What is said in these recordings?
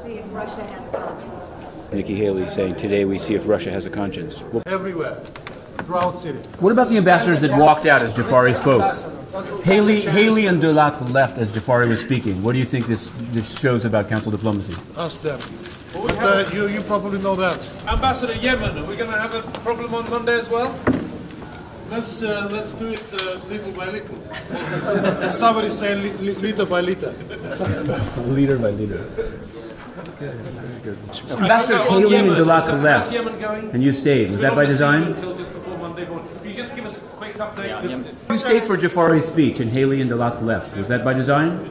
see if Russia has a conscience. Nikki Haley saying today we see if Russia has a conscience. Everywhere, throughout Syria. What about the ambassadors that walked out as Jafari spoke? Haley and Delattre left as Jafari was speaking. What do you think this shows about council diplomacy? Ask them. But, you probably know that. Ambassador Yemen, are we going to have a problem on Monday as well? Let's do it little by little. As somebody say, liter by liter. Leader by leader. Ambassadors Haley and Delattre left, and you stayed. Was that by design? Until just before Monday morning. Can you just give us a quick update? You stayed for Jafari's speech, and Haley and Delattre left. Was that by design?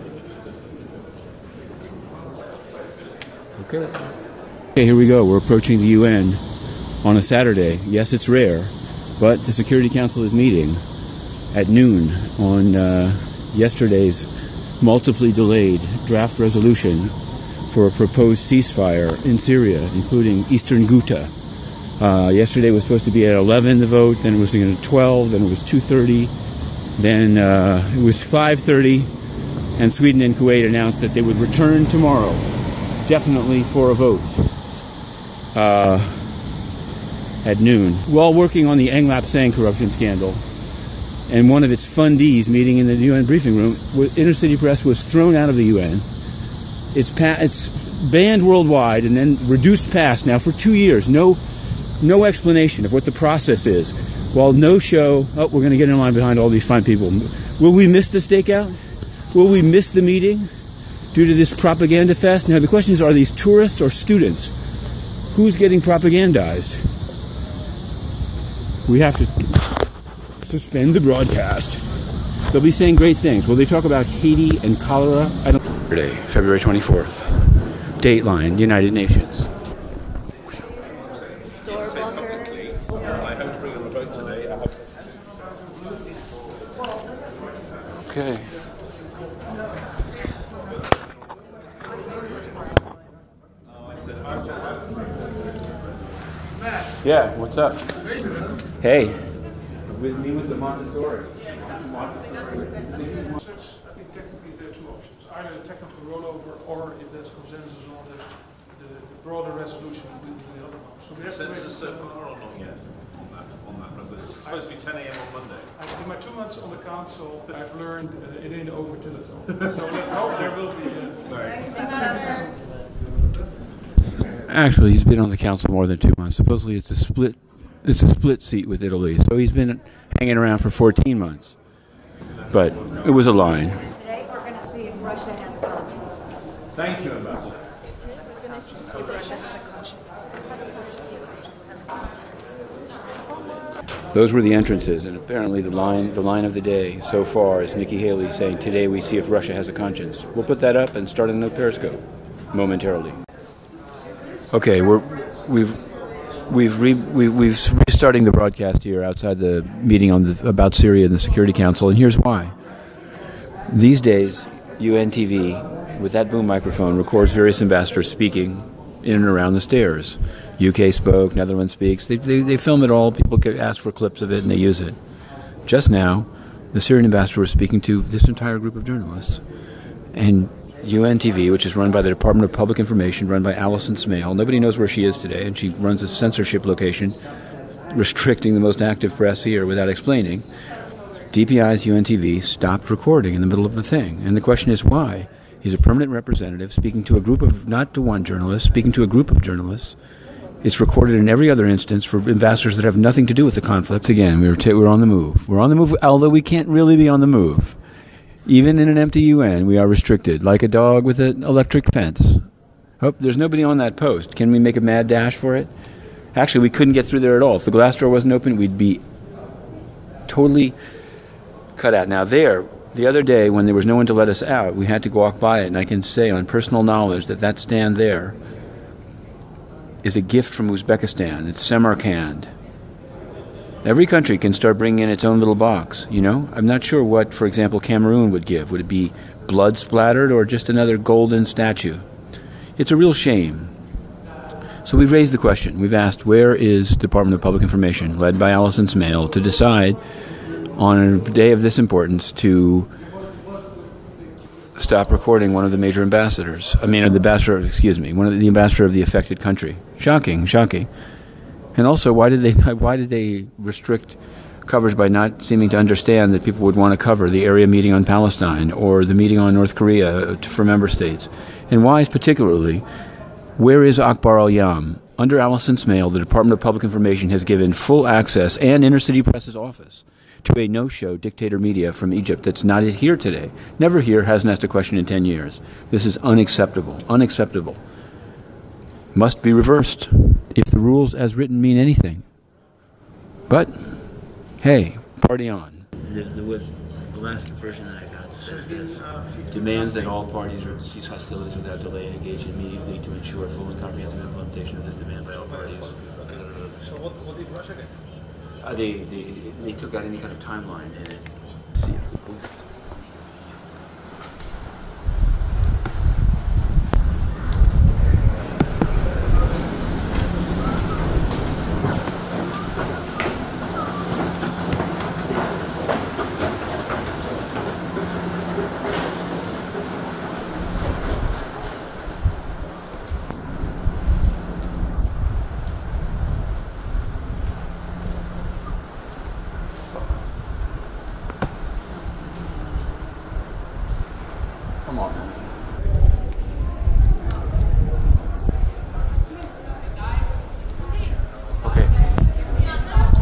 Okay, here we go. We're approaching the UN on a Saturday. Yes, it's rare, but the Security Council is meeting at noon on yesterday's multiply delayed draft resolution for a proposed ceasefire in Syria, including eastern Ghouta. Yesterday was supposed to be at 11 the vote, then it was going to 12, then it was 2:30, then it was 5:30, and Sweden and Kuwait announced that they would return tomorrow, definitely for a vote, at noon. While working on the Englap Sang corruption scandal, and one of its fundees meeting in the UN briefing room, Intercity Press was thrown out of the UN. It's banned worldwide and then reduced past now for 2 years. No explanation of what the process is. While no show, we're going to get in line behind all these fine people. Will we miss the stakeout? Will we miss the meeting due to this propaganda fest? Now the question is, are these tourists or students? Who's getting propagandized? We have to suspend the broadcast. They'll be saying great things. Will they talk about Haiti and cholera? I don't. Saturday, February 24th. Dateline, United Nations. I hope to bring on the vote today. Okay. Yeah, what's up? Hey. With me with the Montessori. I think technically there are two options. Either a technical rollover, or if there's consensus on the broader resolution, we do the other one. So we have to make so far or not yet on that resolution? It's supposed to be 10 a.m. on Monday. in my 2 months on the council, I've learned it ain't over till it's over. So let's hope there will be. Actually, he's been on the council more than 2 months. Supposedly, it's a split seat with Italy. So he's been hanging around for 14 months. But it was a line. Today we're going to see if Russia has a conscience. Thank you, Ambassador. Those were the entrances, and apparently the line of the day so far is Nikki Haley saying, "Today we see if Russia has a conscience." We'll put that up and start a new Periscope momentarily. Okay, we've restarting the broadcast here outside the meeting about Syria and the Security Council, and here's why. These days, UNTV, with that boom microphone, records various ambassadors speaking in and around the stairs. UK spoke, Netherlands speaks. They film it all. People could ask for clips of it, and they use it. Just now, the Syrian ambassador was speaking to this entire group of journalists. And UNTV, which is run by the Department of Public Information, run by Alison Smale. Nobody knows where she is today, and she runs a censorship location, restricting the most active press here without explaining. DPI's UNTV stopped recording in the middle of the thing. And the question is why? He's a permanent representative speaking to a group of, not to one journalist, speaking to a group of journalists. It's recorded in every other instance for ambassadors that have nothing to do with the conflicts. Again, we're on the move. We're on the move, although we can't really be on the move. Even in an empty UN, we are restricted, like a dog with an electric fence. Oh, there's nobody on that post. Can we make a mad dash for it? Actually, we couldn't get through there at all. If the glass door wasn't open, we'd be totally cut out. Now there, the other day when there was no one to let us out, we had to walk by it, and I can say on personal knowledge that stand there is a gift from Uzbekistan. It's Samarkand. Every country can start bringing in its own little box, you know? I'm not sure what, for example, Cameroon would give. Would it be blood splattered or just another golden statue? It's a real shame. So we've raised the question. We've asked, where is Department of Public Information, led by Alison Smale, to decide on a day of this importance to stop recording one of the major ambassadors. I mean, the ambassador, excuse me, the ambassador of the affected country. Shocking, shocking. And also, why did they restrict coverage by not seeming to understand that people would want to cover the area meeting on Palestine or the meeting on North Korea for member states? And why, particularly, where is Akbar al-Yam? Under Alison Smale, the Department of Public Information has given full access and inner-city press's office to a no-show dictator media from Egypt that's not here today. Never here, hasn't asked a question in 10 years. This is unacceptable. Unacceptable. Must be reversed if the rules as written mean anything. But, hey, party on. The last version that I got said this: demands that all parties cease hostilities without delay and engage immediately to ensure full and comprehensive implementation of this demand by all parties. So what did Russia get? They took out any kind of timeline in it. See if the booth. Come on, man. Okay.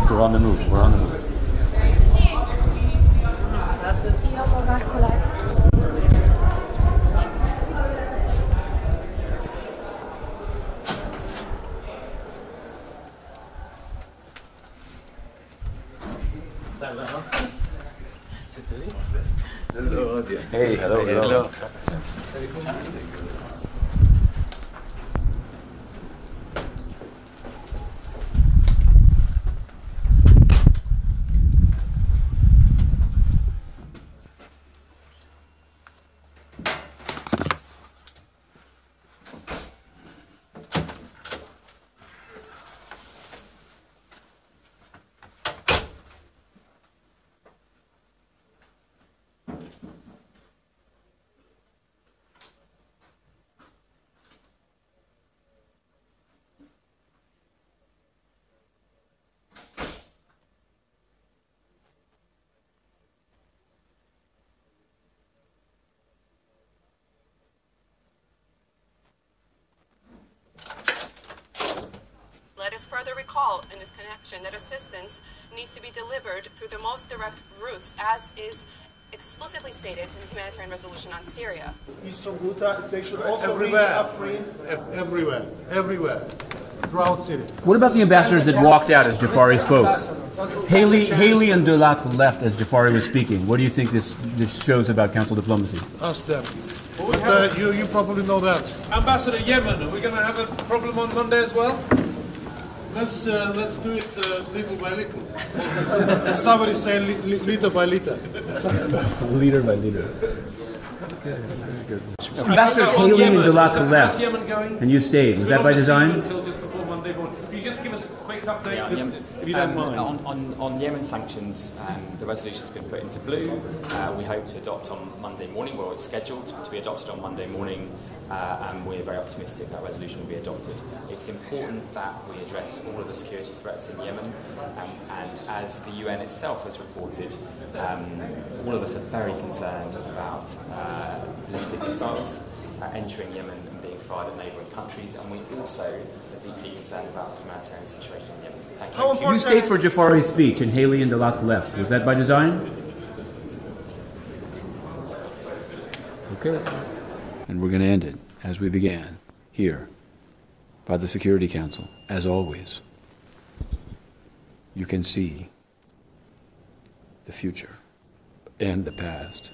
We're on the move. We're on the move. Hey, hello, hello. Let us further recall in this connection that assistance needs to be delivered through the most direct routes, as is explicitly stated in the humanitarian resolution on Syria. Eastern Ghouta, they should also reach Afrin. Everywhere. Throughout Syria. What about the ambassadors that walked out as Jafari spoke? Haley and Delattre left as Jafari was speaking. What do you think this shows about council diplomacy? Ask them. But you probably know that. Ambassador Yemen, are we going to have a problem on Monday as well? Let's do it little by little. As somebody saying, liter by liter. Leader by leader. Ambassadors Haley and Delattre left, and you stayed. Was that by design? Until just before Monday morning. Can you just give us a quick update, if you don't mind? On Yemen sanctions, the resolution's been put into blue. We hope to adopt on Monday morning. Well, it's scheduled to be adopted on Monday morning, and we're very optimistic that resolution will be adopted. It's important that we address all of the security threats in Yemen, and as the UN itself has reported, all of us are very concerned about ballistic missiles entering Yemen and being fired at neighbouring countries, and we also are deeply concerned about the humanitarian situation in Yemen. Thank you. You stayed for Jafari's speech, and Haley and Delattre left. Was that by design? Okay. And we're going to end it, as we began, here, by the Security Council, as always. You can see the future and the past.